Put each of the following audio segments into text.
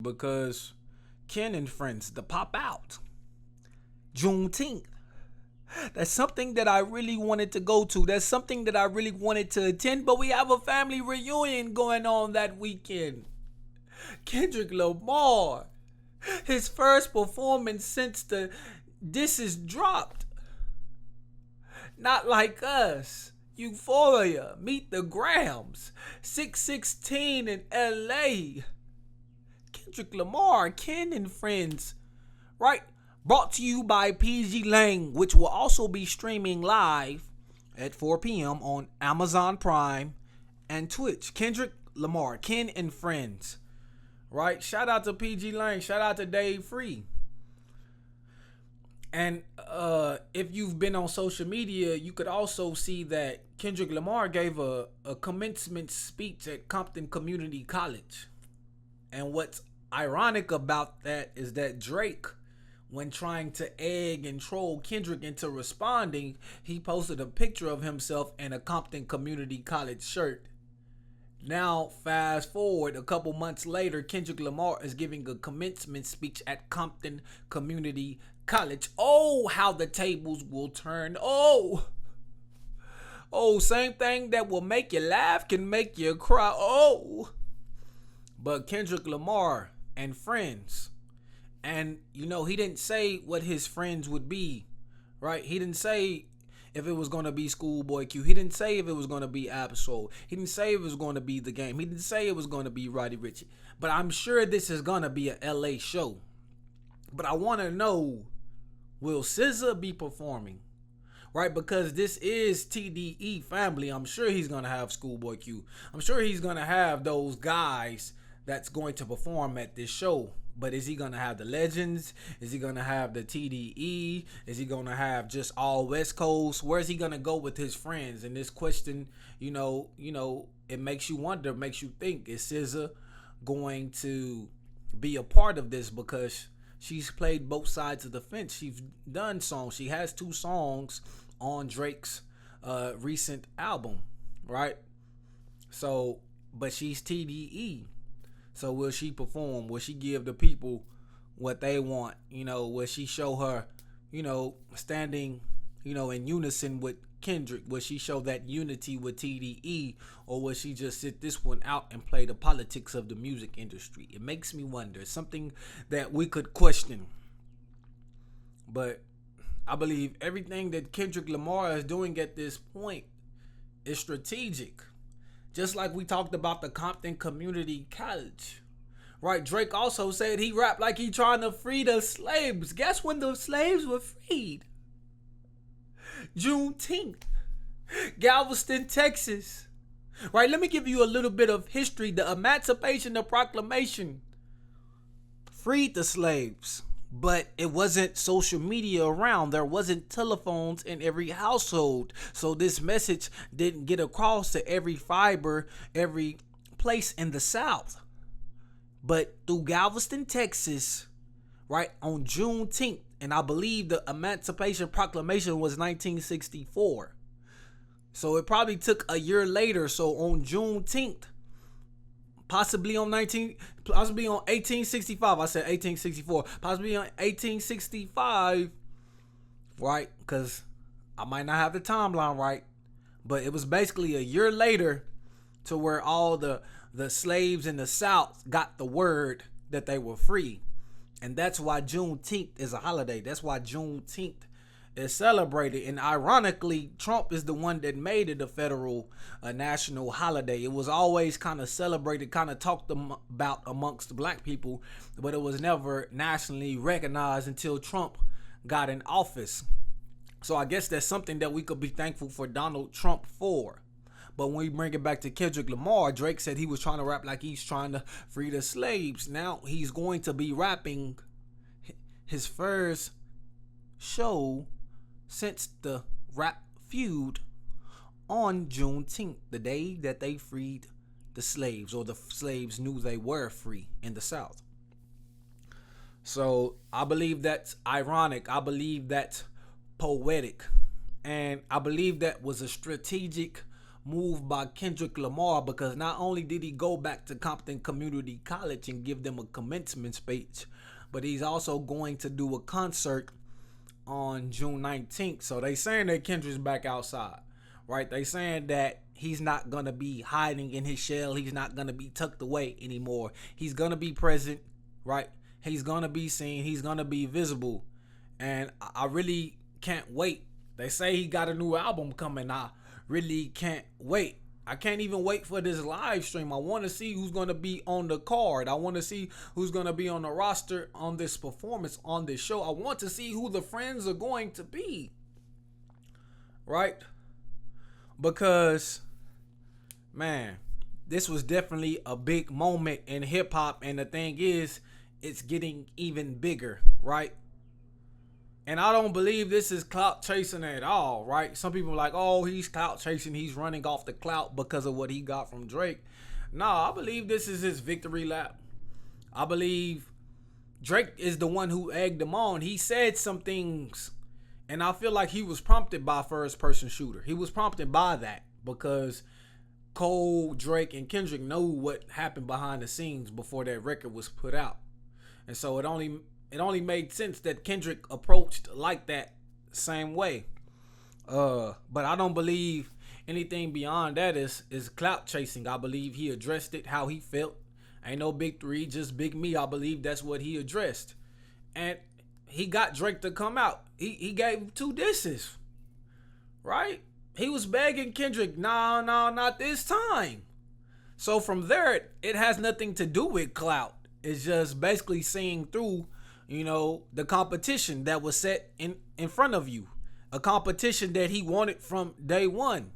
because Ken and Friends, the pop out, Juneteenth. That's something that I really wanted to go to. That's something that I really wanted to attend, but we have a family reunion going on that weekend. Kendrick Lamar, his first performance since the This Is dropped. Not Like Us, Euphoria, Meet the Grams, 616 in LA. Kendrick Lamar, Ken and Friends, right? Brought to you by PG Lang, which will also be streaming live at 4 p.m. on Amazon Prime and Twitch. Kendrick Lamar, Ken and Friends, right? Shout out to PG Lang, shout out to Dave Free. And if you've been on social media, you could also see that Kendrick Lamar gave a commencement speech at Compton Community College. And what's ironic about that is that Drake, when trying to egg and troll Kendrick into responding, he posted a picture of himself in a Compton Community College shirt. Now, fast forward a couple months later, Kendrick Lamar is giving a commencement speech at Compton Community College. Oh, how the tables will turn. Oh, same thing that will make you laugh can make you cry. Oh, but Kendrick Lamar and Friends. And, he didn't say what his friends would be, right? He didn't say if it was going to be Schoolboy Q. He didn't say if it was going to be Absol. He didn't say if it was going to be The Game. He didn't say it was going to be Roddy Ricch. But I'm sure this is going to be a LA show. But I want to know, will SZA be performing? Right? Because this is TDE family. I'm sure he's going to have Schoolboy Q. I'm sure he's going to have those guys that's going to perform at this show. But is he going to have the legends? Is he going to have the TDE? Is he going to have just all West Coast? Where's he going to go with his friends? And this question, it makes you wonder, makes you think, is SZA going to be a part of this? Because she's played both sides of the fence. She's done songs. She has 2 songs on Drake's recent album, right? So, but she's TDE. So will she perform? Will she give the people what they want? Will she show her, standing, in unison with Kendrick? Will she show that unity with TDE? Or will she just sit this one out and play the politics of the music industry? It makes me wonder. It's something that we could question. But I believe everything that Kendrick Lamar is doing at this point is strategic. Just like we talked about the Compton Community College. Right? Drake also said he rapped like he trying to free the slaves. Guess when the slaves were freed? Juneteenth. Galveston, Texas. Right? Let me give you a little bit of history. The Emancipation, the Proclamation freed the slaves. But it wasn't social media around. There wasn't telephones in every household. So this message didn't get across to every fiber, every place in the South. But through Galveston, Texas, right, on Juneteenth, and I believe the Emancipation Proclamation was 1964. So it probably took a year later. So on Juneteenth, possibly on 1865. I said 1864. Possibly on 1865, right? Because I might not have the timeline right. But it was basically a year later to where all the slaves in the South got the word that they were free. And that's why Juneteenth is a holiday. That's why Juneteenth is celebrated. And ironically, Trump is the one that made it a federal national holiday. It was always kind of celebrated, kind of talked about amongst black people, but it was never nationally recognized until Trump got in office. So I guess that's something that we could be thankful for Donald Trump for. But when we bring it back to Kendrick Lamar, Drake said he was trying to rap like he's trying to free the slaves. Now he's going to be rapping his first show since the rap feud on Juneteenth, the day that they freed the slaves, or the slaves knew they were free in the South. So I believe that's ironic. I believe that's poetic. And I believe that was a strategic move by Kendrick Lamar, because not only did he go back to Compton Community College and give them a commencement speech, but he's also going to do a concert on June 19th. So they saying that Kendrick's back outside, right? They saying that he's not going to be hiding in his shell. He's not going to be tucked away anymore. He's going to be present, right? He's going to be seen. He's going to be visible. And I really can't wait. They say he got a new album coming. I really can't wait. I can't even wait for this live stream. I want to see who's going to be on the card. I want to see who's going to be on the roster on this performance, on this show. I want to see who the friends are going to be. Right? Because, man, this was definitely a big moment in hip hop. And the thing is, it's getting even bigger, right? And I don't believe this is clout chasing at all, right? Some people are like, oh, he's clout chasing. He's running off the clout because of what he got from Drake. No, I believe this is his victory lap. I believe Drake is the one who egged him on. He said some things, and I feel like he was prompted by First Person Shooter. He was prompted by that because Cole, Drake, and Kendrick know what happened behind the scenes before that record was put out. And so it only made sense that Kendrick approached like that same way. But I don't believe anything beyond that is clout chasing. I believe he addressed it how he felt. Ain't no big three, just big me. I believe that's what he addressed. And he got Drake to come out. He gave 2 disses. Right? He was begging Kendrick, no, not this time. So from there, it has nothing to do with clout. It's just basically seeing through, the competition that was set in front of you. A competition that he wanted from day one,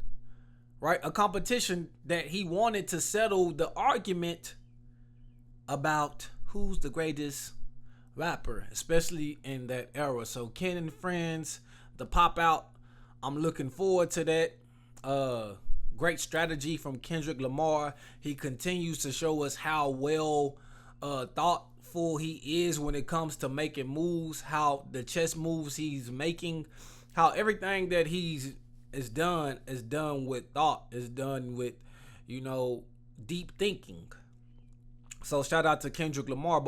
right? A competition that he wanted to settle the argument about who's the greatest rapper, especially in that era. So Ken and Friends, the pop out, I'm looking forward to that. Great strategy from Kendrick Lamar. He continues to show us how well thoughtful he is when it comes to making moves, how the chess moves he's making, how everything that he's is done with thought, is done with, deep thinking. So shout out to Kendrick Lamar.